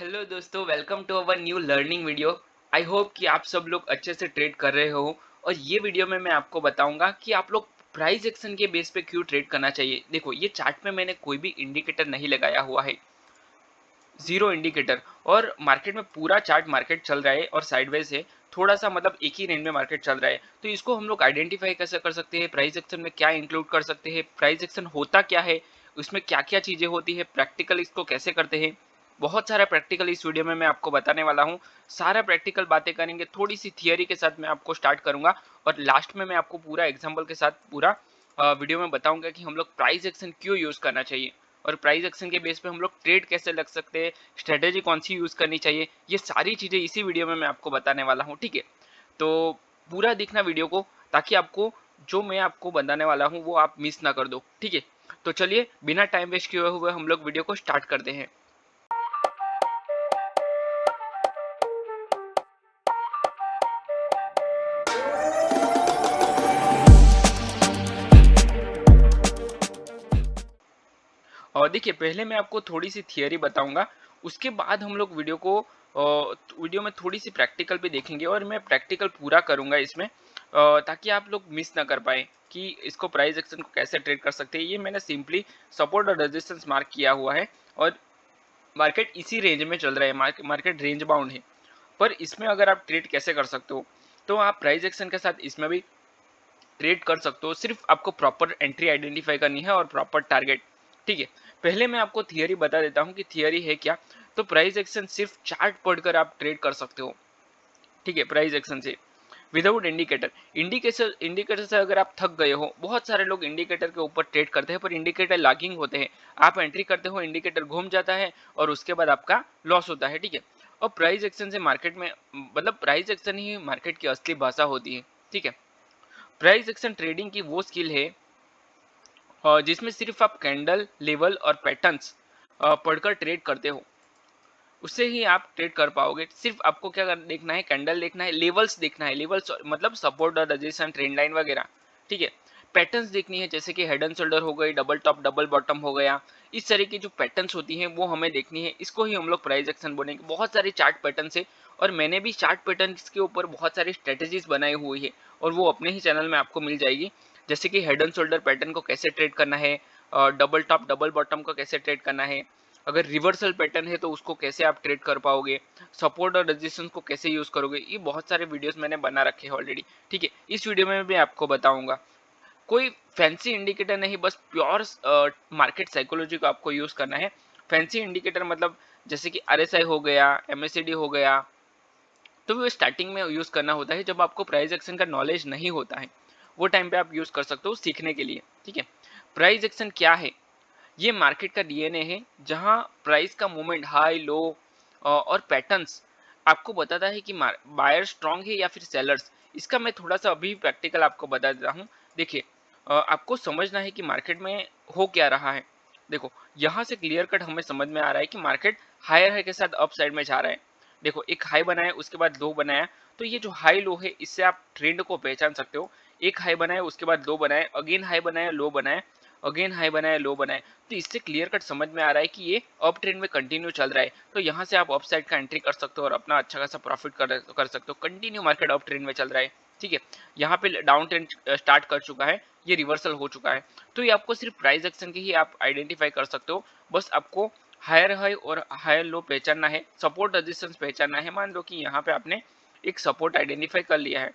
Hello दोस्तों, welcome to our new learning video. I hope कि आप सब लोग अच्छे से ट्रेड कर रहे हो। और ये वीडियो में मैं आपको बताऊंगा कि आप लोग प्राइस एक्शन के बेस पे क्यों ट्रेड करना चाहिए। देखो, ये चार्ट में मैंने कोई भी इंडिकेटर नहीं लगाया हुआ है, जीरो इंडिकेटर। और मार्केट में पूरा चार्ट मार्केट चल रहा है और साइडवेज है, थोड़ा सा मतलब एक ही रेंज में मार्केट चल रहा है। तो इसको हम लोग आइडेंटिफाई कैसे कर सकते हैं, प्राइस एक्शन में क्या इंक्लूड कर सकते हैं, प्राइस एक्शन होता क्या है, उसमें क्या क्या चीजें होती है, प्रैक्टिकल इसको कैसे करते हैं। बहुत सारा प्रैक्टिकल इस वीडियो में मैं आपको बताने वाला हूँ। सारा प्रैक्टिकल बातें करेंगे, थोड़ी सी थियरी के साथ मैं आपको स्टार्ट करूंगा। और लास्ट में मैं आपको पूरा एग्जाम्पल के साथ पूरा वीडियो में बताऊंगा कि हम लोग प्राइस एक्शन क्यों यूज करना चाहिए और प्राइस एक्शन के बेस पे हम लोग ट्रेड कैसे लग सकते हैं, स्ट्रेटेजी कौन सी यूज करनी चाहिए। ये सारी चीजें इसी वीडियो में मैं आपको बताने वाला हूँ, ठीक है। तो पूरा देखना वीडियो को, ताकि आपको जो मैं आपको बताने वाला हूँ वो आप मिस ना कर दो, ठीक है। तो चलिए बिना टाइम वेस्ट किए हुए हम लोग वीडियो को स्टार्ट करते हैं। और देखिए, पहले मैं आपको थोड़ी सी थियरी बताऊंगा, उसके बाद हम लोग वीडियो में थोड़ी सी प्रैक्टिकल भी देखेंगे और मैं प्रैक्टिकल पूरा करूंगा इसमें, ताकि आप लोग मिस ना कर पाए कि इसको प्राइस एक्शन को कैसे ट्रेड कर सकते हैं। ये मैंने सिंपली सपोर्ट और रेजिस्टेंस मार्क किया हुआ है और मार्केट इसी रेंज में चल रहा है, मार्केट रेंज बाउंड है। पर इसमें अगर आप ट्रेड कैसे कर सकते हो, तो आप प्राइस एक्शन के साथ इसमें भी ट्रेड कर सकते हो। सिर्फ आपको प्रॉपर एंट्री आइडेंटिफाई करनी है और प्रॉपर टारगेट, ठीक है। पहले मैं आपको थियरी बता देता हूँ कि थियरी है क्या। तो प्राइस एक्शन सिर्फ चार्ट पढ़कर आप ट्रेड कर सकते हो, ठीक है। प्राइस एक्शन से विदाउट इंडिकेटर, इंडिकेटर से अगर आप थक गए हो, बहुत सारे लोग इंडिकेटर के ऊपर ट्रेड करते हैं पर इंडिकेटर लैगिंग होते हैं। आप एंट्री करते हो, इंडिकेटर घूम जाता है और उसके बाद आपका लॉस होता है, ठीक है। और प्राइस एक्शन से मार्केट में मतलब प्राइस एक्शन ही मार्केट की असली भाषा होती है, ठीक है। प्राइस एक्शन ट्रेडिंग की वो स्किल है जिसमें सिर्फ आप कैंडल लेवल और पैटर्न्स पढ़कर ट्रेड करते हो, उससे ही आप ट्रेड कर पाओगे। सिर्फ आपको देखना है, कैंडल देखना है, लेवल्स देखना है, लेवल्स मतलब सपोर्ट और रेजिस्टेंस, ट्रेंड लाइन वगैरह, ठीक है। पैटर्न्स देखनी है, जैसे कि हेड एंड शोल्डर हो गई, डबल टॉप डबल बॉटम हो गया। इस तरह की जो पैटर्न्स होती हैं वो हमें देखनी है, इसको ही हम लोग प्राइस एक्शन बोलेंगे। बहुत सारे चार्ट पैटर्न्स है और मैंने भी चार्ट पैटर्न्स के ऊपर बहुत सारी स्ट्रेटेजीज बनाई हुई है और वो अपने ही चैनल में आपको मिल जाएगी। जैसे कि हेड एंड शोल्डर पैटर्न को कैसे ट्रेड करना है, डबल टॉप डबल बॉटम को कैसे ट्रेड करना है, अगर रिवर्सल पैटर्न है तो उसको कैसे आप ट्रेड कर पाओगे, सपोर्ट और रेजिस्टेंस को कैसे यूज करोगे। ये बहुत सारे वीडियोस मैंने बना रखे हैं ऑलरेडी, ठीक है। इस वीडियो में भी आपको बताऊंगा। कोई फैंसी इंडिकेटर नहीं, बस प्योर मार्केट साइकोलॉजी को आपको यूज करना है। फैंसी इंडिकेटर मतलब जैसे कि आरएसआई हो गया, एमएससीडी हो गया, तो वो स्टार्टिंग में यूज करना होता है जब आपको प्राइस एक्शन का नॉलेज नहीं होता है। वो टाइम पे आप यूज कर सकते हो सीखने के लिए, ठीक है। प्राइस एक्शन क्या है? ये मार्केट का डीएनए है, जहां प्राइस का मूवमेंट हाई लो और पैटर्न्स आपको बताता है कि बायर स्ट्रांग है या फिर सेलर्स। इसका मैं थोड़ा सा अभी प्रैक्टिकल आपको बता देता हूँ। देखिए, आपको समझना है कि मार्केट में हो क्या रहा है। देखो, यहाँ से क्लियर कट हमें समझ में आ रहा है कि मार्केट हायर हाई के साथ अप साइड में जा रहा है। देखो, एक हाई बनाया, उसके बाद लो बनाया। तो ये जो हाई लो है, इससे आप ट्रेंड को पहचान सकते हो। एक हाई बनाया, उसके बाद लो बनाया, अगेन हाई बनाया, लो बनाया, अगेन हाई बनाया, लो बनाया। तो इससे क्लियर कट समझ में आ रहा है कि ये अप ट्रेंड में कंटिन्यू चल रहा है। तो यहाँ से आप अप साइड का एंट्री कर सकते हो और अपना अच्छा खासा प्रॉफिट कर सकते हो। कंटिन्यू मार्केट अप ट्रेंड में चल रहा है, ठीक है। यहाँ पे डाउन ट्रेंड स्टार्ट कर चुका है, ये रिवर्सल हो चुका है। तो ये आपको सिर्फ प्राइस एक्शन की ही आप आइडेंटिफाई कर सकते हो। बस आपको हायर हाई और हायर लो पहचानना है, सपोर्ट रेजिस्टेंस पहचानना है। मान लो कि यहाँ पे आपने एक सपोर्ट आइडेंटिफाई कर लिया है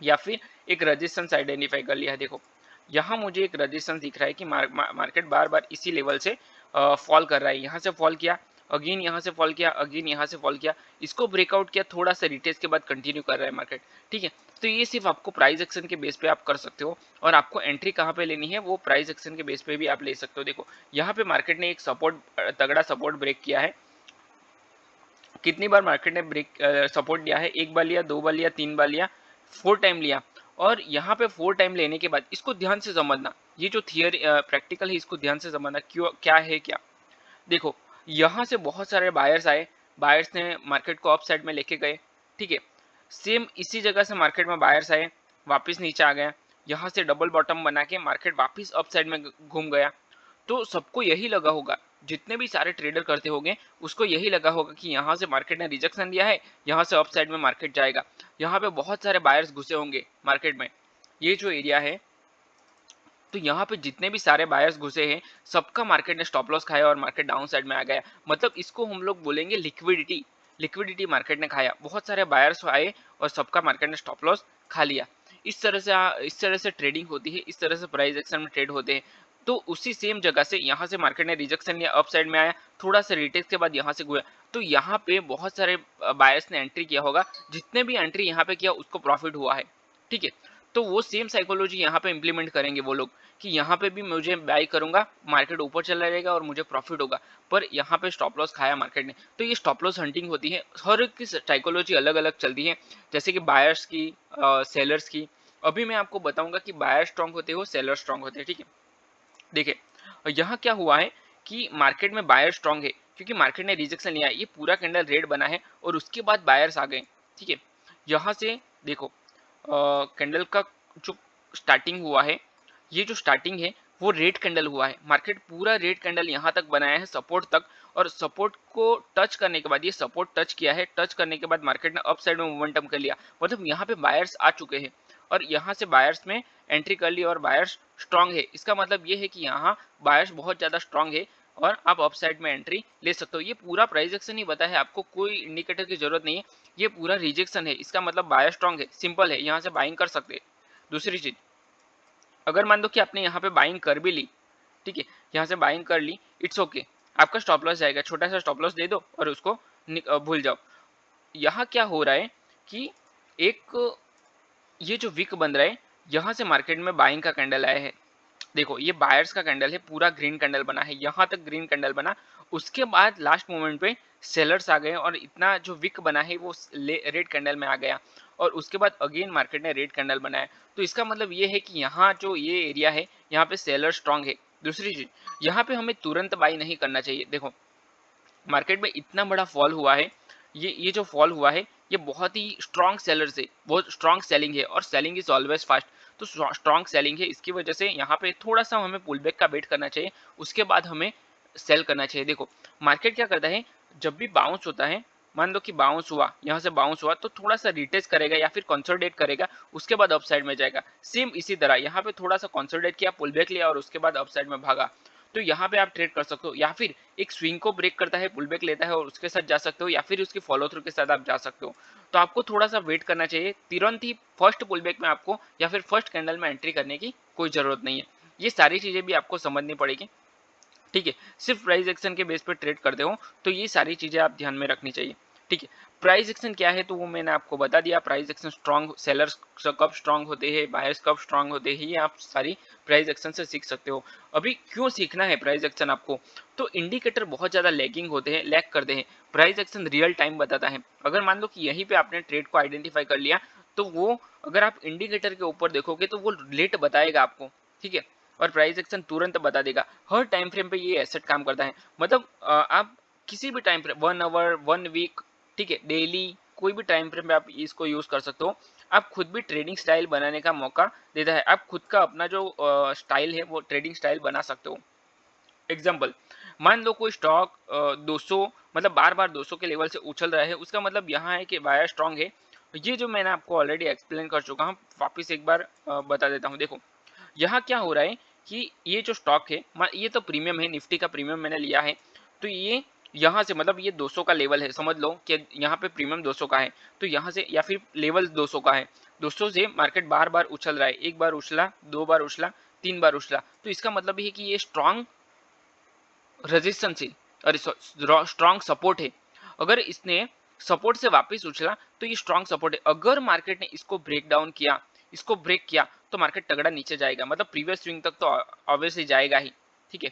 या फिर एक रेजिस्टेंस आइडेंटिफाई कर लिया है। देखो, यहाँ मुझे एक रेजिस्टेंस दिख रहा है कि मार्केट बार बार इसी लेवल से फॉल कर रहा है। यहाँ से फॉल किया, अगेन यहाँ से फॉल किया, अगेन यहाँ से फॉल किया, इसको ब्रेकआउट किया, थोड़ा सा रिटेस्ट के बाद कंटिन्यू कर रहा है मार्केट, ठीक है। तो ये सिर्फ आपको प्राइस एक्शन के बेस पे आप कर सकते हो और आपको एंट्री कहाँ पे लेनी है वो प्राइस एक्शन के बेस पे भी आप ले सकते हो। देखो, यहाँ पे मार्केट ने एक तगड़ा सपोर्ट ब्रेक किया है। कितनी बार मार्केट ने ब्रेक सपोर्ट लिया है? एक बार लिया, दो बार लिया, तीन बार लिया, फोर टाइम लिया। और यहाँ पे फोर टाइम लेने के बाद इसको ध्यान से समझना, ये जो थियरी प्रैक्टिकल है इसको ध्यान से समझना, क्यों क्या है क्या। देखो, यहाँ से बहुत सारे बायर्स आए, बायर्स ने मार्केट को अप साइड में लेके गए, ठीक है। सेम इसी जगह से मार्केट में बायर्स आए, वापस नीचे आ गया, यहाँ से डबल बॉटम बना के मार्केट वापस अप साइड में घूम गया। तो सबको यही लगा होगा, जितने भी सारे ट्रेडर करते होंगे उसको यही लगा होगा कि यहाँ से मार्केट ने रिजेक्शन दिया है, यहाँ से अप साइड में मार्केट जाएगा। यहाँ पे बहुत सारे बायर्स घुसे होंगे मार्केट में, ये जो एरिया है, तो यहाँ पे जितने भी सारे बायर्स घुसे हैं सबका मार्केट ने स्टॉप लॉस खाया और मार्केट डाउन साइड में आ गया। मतलब इसको हम लोग बोलेंगे लिक्विडिटी। लिक्विडिटी मार्केट ने खाया, बहुत सारे बायर्स आए और सबका मार्केट ने स्टॉप लॉस खा लिया। इस तरह से ट्रेडिंग होती है, इस तरह से प्राइस एक्शन में ट्रेड होते हैं। तो उसी सेम जगह से यहाँ से मार्केट ने रिजेक्शन लिया, अप साइड में आया, थोड़ा सा रिटेस्ट के बाद यहाँ से गया, तो यहाँ पे बहुत सारे बायर्स ने एंट्री किया होगा। जितने भी एंट्री यहाँ पे किया उसको प्रॉफिट हुआ है, ठीक है। तो वो सेम साइकोलॉजी यहाँ पे इंप्लीमेंट करेंगे वो लोग कि यहाँ पे भी मुझे बाई करूंगा, मार्केट ऊपर चला जाएगा और मुझे प्रॉफिट होगा, पर यहाँ पे स्टॉप लॉस खाया मार्केट ने। तो ये स्टॉप लॉस हंटिंग होती है, हर एक की साइकोलॉजी अलग अलग चलती है, जैसे कि बायर्स की, सेलर्स की। अभी मैं आपको बताऊंगा कि बायर स्ट्रांग होते हो, सेलर स्ट्रांग होते हैं, ठीक है। देखिए यहाँ क्या हुआ है कि मार्केट में बायर स्ट्रांग है क्योंकि मार्केट ने रिजेक्शन लिया है, ये पूरा कैंडल रेड बना है और उसके बाद बायर्स आ गए, ठीक है। यहाँ से देखो कैंडल का जो स्टार्टिंग हुआ है, ये जो स्टार्टिंग है वो रेड कैंडल हुआ है, मार्केट पूरा रेड कैंडल यहाँ तक बनाया है सपोर्ट तक, और सपोर्ट को टच करने के बाद, ये सपोर्ट टच किया है, टच करने के बाद मार्केट ने अप साइड में मोमेंटम कर लिया। मतलब यहाँ पे बायर्स आ चुके हैं और यहाँ से बायर्स में एंट्री कर ली और बायर्स स्ट्रांग है। इसका मतलब ये है कि यहाँ बायर्स बहुत ज़्यादा स्ट्रांग है और आप अप साइड में एंट्री ले सकते हो। ये पूरा प्राइस एक्शन ही बता है, आपको कोई इंडिकेटर की जरूरत नहीं है, ये पूरा रिजेक्शन है, इसका मतलब बायर स्ट्रांग है, सिंपल है, यहाँ से बाइंग कर सकते हैं। दूसरी चीज, अगर मान दो कि आपने यहाँ पे बाइंग कर भी ली, ठीक है, यहाँ से बाइंग कर ली, इट्स ओके, आपका स्टॉप लॉस जाएगा, छोटा सा स्टॉप लॉस दे दो और उसको भूल जाओ। यहाँ क्या हो रहा है कि एक ये जो विक बन रहा है, यहाँ से मार्केट में बाइंग का कैंडल आया है, देखो ये बायर्स का कैंडल है, पूरा ग्रीन कैंडल बना है, यहाँ तक ग्रीन कैंडल बना, उसके बाद लास्ट मोमेंट पे सेलर्स आ गए और इतना जो विक बना है वो रेड कैंडल में आ गया और उसके बाद अगेन मार्केट ने रेड कैंडल बनाया। तो इसका मतलब ये है कि यहाँ जो ये एरिया है यहाँ पे सेलर स्ट्रांग है। दूसरी चीज, यहाँ पे हमें तुरंत बाई नहीं करना चाहिए। देखो मार्केट में इतना बड़ा फॉल हुआ है, ये जो फॉल हुआ है ये बहुत ही स्ट्रॉन्ग सेलर से, बहुत स्ट्रॉन्ग सेलिंग है और सेलिंग इज ऑलवेज फास्ट। तो स्ट्रॉन्ग सेलिंग है, इसकी वजह से यहाँ पे थोड़ा सा हमें पुल बैक का वेट करना चाहिए, उसके बाद हमें सेल करना चाहिए। देखो मार्केट क्या करता है, जब भी बाउंस होता है, मान लो कि बाउंस हुआ, यहाँ से बाउंस हुआ तो थोड़ा सा रिटेस्ट करेगा या फिर कंसोलिडेट करेगा, उसके बाद अपसाइड में जाएगा। सेम इसी तरह यहाँ पे थोड़ा सा कंसोलिडेट किया, पुल बैक लिया और उसके बाद अपसाइड में भागा। तो यहाँ पे आप ट्रेड कर सकते हो, या फिर एक स्विंग को ब्रेक करता है, पुल बैक लेता है और उसके साथ जा सकते हो, या फिर उसकी फॉलो थ्रू के साथ आप जा सकते हो। तो आपको थोड़ा सा वेट करना चाहिए, तुरंत ही फर्स्ट पुल बैक में आपको या फिर फर्स्ट कैंडल में एंट्री करने की कोई जरूरत नहीं है। ये सारी चीजें भी आपको समझनी पड़ेगी, ठीक है। सिर्फ प्राइस एक्शन के बेस पर ट्रेड करते हो तो ये सारी चीजें आप ध्यान में रखनी चाहिए, ठीक है। प्राइस एक्शन क्या है तो वो मैंने आपको बता दिया। प्राइस एक्शन स्ट्रांग, सेलर्स कब स्ट्रांग होते हैं, बायर्स कब स्ट्रांग होते हैं, ये आप सारी प्राइस एक्शन से सीख सकते हो। अभी क्यों सीखना है प्राइस एक्शन आपको, तो इंडिकेटर बहुत ज्यादा लैगिंग होते हैं, लैग करते हैं, प्राइस एक्शन रियल टाइम बताता है। अगर मान लो कि यहीं पे आपने ट्रेड को आइडेंटिफाई कर लिया तो वो, अगर आप इंडिकेटर के ऊपर देखोगे तो वो लेट बताएगा आपको, ठीक है, और प्राइस एक्शन तुरंत बता देगा। हर टाइम फ्रेम पे ये एसेट काम करता है, मतलब आप किसी भी टाइम फ्रेम, 1 आवर, 1 वीक, ठीक है, डेली, कोई भी टाइम फ्रेम पे आप इसको यूज कर सकते हो। आप खुद भी ट्रेडिंग स्टाइल बनाने का मौका देता है, आप खुद का अपना जो स्टाइल है वो ट्रेडिंग स्टाइल बना सकते हो। एग्जाम्पल, मान लो कोई स्टॉक 200, मतलब बार बार 200 के लेवल से उछल रहा है, उसका मतलब यहाँ है कि बायर स्ट्रांग है। ये जो मैंने आपको ऑलरेडी एक्सप्लेन कर चुका हूँ, वापिस एक बार बता देता हूँ। देखो यहाँ क्या हो रहा है कि ये जो स्टॉक है, ये तो प्रीमियम है, निफ्टी का प्रीमियम मैंने लिया है, तो ये यहाँ से, मतलब ये 200 का लेवल है, समझ लो कि यहाँ पे प्रीमियम 200 का है, तो यहाँ से, या फिर लेवल 200 का है, 200 से मार्केट बार बार उछल रहा है, एक बार उछला, 2 बार उछला, 3 बार उछला, तो इसका मतलब है कि ये स्ट्रांग रेजिस्टेंस है, अरे स्ट्रांग सपोर्ट है। अगर इसने सपोर्ट से वापस उछला तो ये स्ट्रांग सपोर्ट है। अगर मार्केट ने इसको ब्रेक डाउन किया, इसको ब्रेक किया, तो मार्केट तगड़ा नीचे जाएगा, मतलब प्रीवियस स्विंग तक तो ऑब्वियसली जाएगा ही, ठीक है।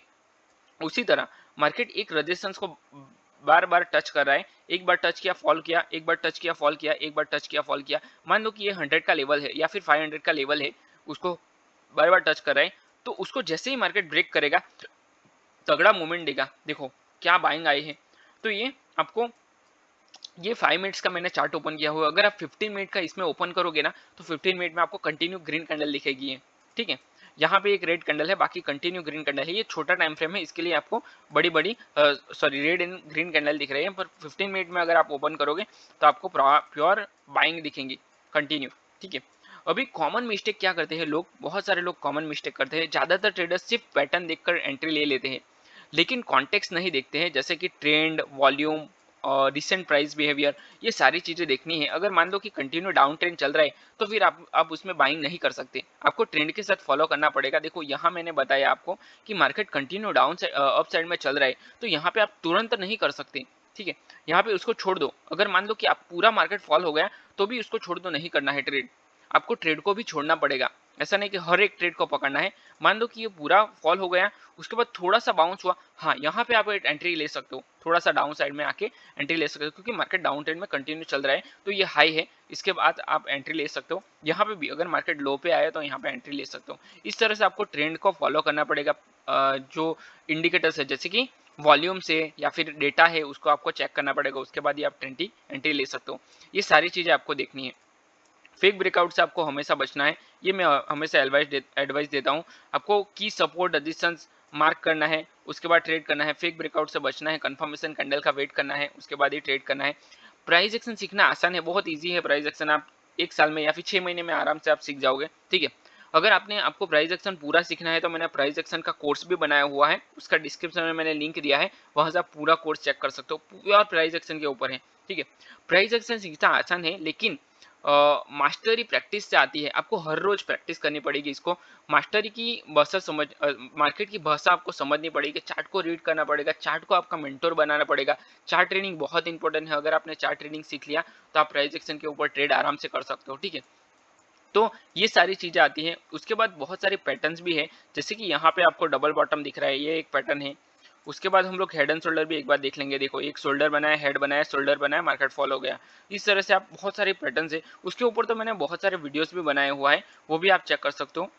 उसी तरह मार्केट एक रेजिस्टेंस को बार बार टच कर रहा है, एक बार टच किया, फॉल किया, एक बार टच किया, फॉल किया, एक बार टच किया, फॉल किया। मान लो कि ये 100 का लेवल है या फिर 500 का लेवल है, उसको बार बार टच कर रहा है, तो उसको जैसे ही मार्केट ब्रेक करेगा तगड़ा मूवमेंट देगा। देखो क्या बाइंग आई है, तो ये आपको, ये 5 मिनट्स का मैंने चार्ट ओपन किया हुआ, अगर आप 15 मिनट का इसमें ओपन करोगे ना तो 15 मिनट में आपको कंटिन्यू ग्रीन कैंडल दिखेगी है, ठीक है। यहाँ पे एक रेड कैंडल है, बाकी कंटिन्यू ग्रीन कैंडल है। ये छोटा टाइम फ्रेम है, इसके लिए आपको बड़ी बड़ी रेड एंड ग्रीन कैंडल दिख रही है, पर 15 मिनट में अगर आप ओपन करोगे तो आपको प्योर बाइंग दिखेंगी कंटिन्यू। ठीक है, अभी कॉमन मिस्टेक क्या करते हैं लोग, बहुत सारे लोग कॉमन मिस्टेक करते हैं। ज़्यादातर ट्रेडर्स सिर्फ पैटर्न देखकर एंट्री ले लेते हैं, लेकिन कॉन्टेक्स्ट नहीं देखते हैं, जैसे कि ट्रेंड, वॉल्यूम और रिसेंट प्राइस बिहेवियर, ये सारी चीज़ें देखनी है। अगर मान लो कि कंटिन्यू डाउन ट्रेंड चल रहा है तो फिर आप उसमें बाइंग नहीं कर सकते, आपको ट्रेंड के साथ फॉलो करना पड़ेगा। देखो यहाँ मैंने बताया आपको कि मार्केट कंटिन्यू डाउन से अप साइड में चल रहा है, तो यहाँ पे आप तुरंत नहीं कर सकते। ठीक है, यहाँ पे उसको छोड़ दो। अगर मान लो कि आप पूरा मार्केट फॉल हो गया तो भी उसको छोड़ दो, नहीं करना है ट्रेड, आपको ट्रेड को भी छोड़ना पड़ेगा। ऐसा नहीं कि हर एक ट्रेड को पकड़ना है। मान लो कि ये पूरा फॉल हो गया, उसके बाद थोड़ा सा बाउंस हुआ, हाँ यहाँ पे आप एक एंट्री ले सकते हो, थोड़ा सा डाउन साइड में आके एंट्री ले सकते हो, क्योंकि मार्केट डाउन ट्रेंड में कंटिन्यू चल रहा है, तो ये हाई है, इसके बाद आप एंट्री ले सकते हो। यहाँ पे भी अगर मार्केट लो पे आया तो यहाँ पे एंट्री ले सकते हो। इस तरह से आपको ट्रेंड को फॉलो करना पड़ेगा। जो इंडिकेटर्स है जैसे कि वॉल्यूम से या फिर डेटा है उसको आपको चेक करना पड़ेगा, उसके बाद ही आप एंट्री ले सकते हो। ये सारी चीज़ें आपको देखनी है। फेक ब्रेकआउट से आपको हमेशा बचना है, ये मैं हमेशा एडवाइस देता हूँ। आपको की सपोर्ट रेजिस्टेंस मार्क करना है, उसके बाद ट्रेड करना है। फेक ब्रेकआउट से बचना है, कंफर्मेशन कैंडल का वेट करना है, उसके बाद ही ट्रेड करना है। प्राइस एक्शन सीखना आसान है, बहुत ईजी है। प्राइस एक्शन आप 1 साल में या फिर 6 महीने में आराम से आप सीख जाओगे। ठीक है, अगर आपको प्राइस एक्शन पूरा सीखना है तो मैंने प्राइस एक्शन का कोर्स भी बनाया हुआ है, उसका डिस्क्रिप्शन में मैंने लिंक दिया है, वहां से आप पूरा कोर्स चेक कर सकते हो, पूरा प्राइस एक्शन के ऊपर है। ठीक है, प्राइस एक्शन सीखना आसान है, लेकिन मास्टरी प्रैक्टिस से आती है। आपको हर रोज प्रैक्टिस करनी पड़ेगी इसको। मास्टरी की भाषा मार्केट की भाषा आपको समझनी पड़ेगी, चार्ट को रीड करना पड़ेगा, चार्ट को आपका मेंटोर बनाना पड़ेगा। चार्ट ट्रेडिंग बहुत इंपॉर्टेंट है, अगर आपने चार्ट ट्रेडिंग सीख लिया तो आप प्राइस एक्शन के ऊपर ट्रेड आराम से कर सकते हो। ठीक है, तो ये सारी चीजें आती हैं। उसके बाद बहुत सारे पैटर्न्स भी है, जैसे कि यहाँ पे आपको डबल बॉटम दिख रहा है, ये एक पैटर्न है। उसके बाद हम लोग हेड एंड शोल्डर भी एक बार देख लेंगे। देखो, एक शोल्डर बनाया, हेड बनाया, शोल्डर बनाया, मार्केट फॉल हो गया। इस तरह से आप बहुत सारे पैटर्न्स है, उसके ऊपर तो मैंने बहुत सारे वीडियोस भी बनाए हुआ है, वो भी आप चेक कर सकते हो।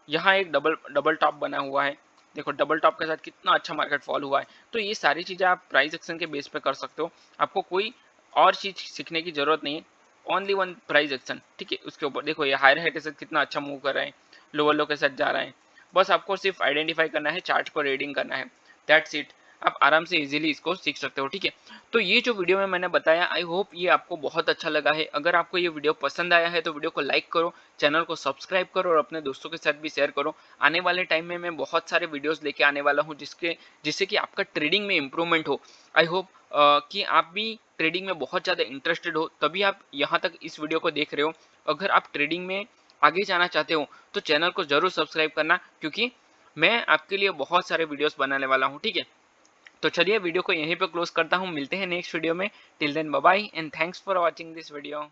यहाँ एक डबल डबल टॉप बना हुआ है, देखो डबल टॉप के साथ कितना अच्छा मार्केट फॉल हुआ है। तो ये सारी चीजें आप प्राइस एक्शन के बेस पे कर सकते हो, आपको कोई और चीज सीखने की जरूरत नहीं है, ओनली वन प्राइस एक्शन। ठीक है, उसके ऊपर देखो ये हायर हाई के साथ कितना अच्छा मूव कर रहा है, लोअर लो के साथ जा रहा है। बस आपको सिर्फ आइडेंटिफाई करना है, चार्ट को रीडिंग करना है, दैट्स इट। आप आराम से इजीली इसको सीख सकते हो। ठीक है, तो ये जो वीडियो में मैंने बताया, आई होप ये आपको बहुत अच्छा लगा है। अगर आपको ये वीडियो पसंद आया है तो वीडियो को लाइक करो, चैनल को सब्सक्राइब करो और अपने दोस्तों के साथ भी शेयर करो। आने वाले टाइम में मैं बहुत सारे वीडियोस लेके आने वाला हूँ, जिससे कि आपका ट्रेडिंग में इंप्रूवमेंट हो। आई होप कि आप भी ट्रेडिंग में बहुत ज़्यादा इंटरेस्टेड हो, तभी आप यहाँ तक इस वीडियो को देख रहे हो। अगर आप ट्रेडिंग में आगे जाना चाहते हो तो चैनल को जरूर सब्सक्राइब करना, क्योंकि मैं आपके लिए बहुत सारे वीडियोस बनाने वाला हूँ। ठीक है, तो चलिए वीडियो को यहीं पे क्लोज करता हूँ, मिलते हैं नेक्स्ट वीडियो में। Till then bye bye and thanks for watching this video.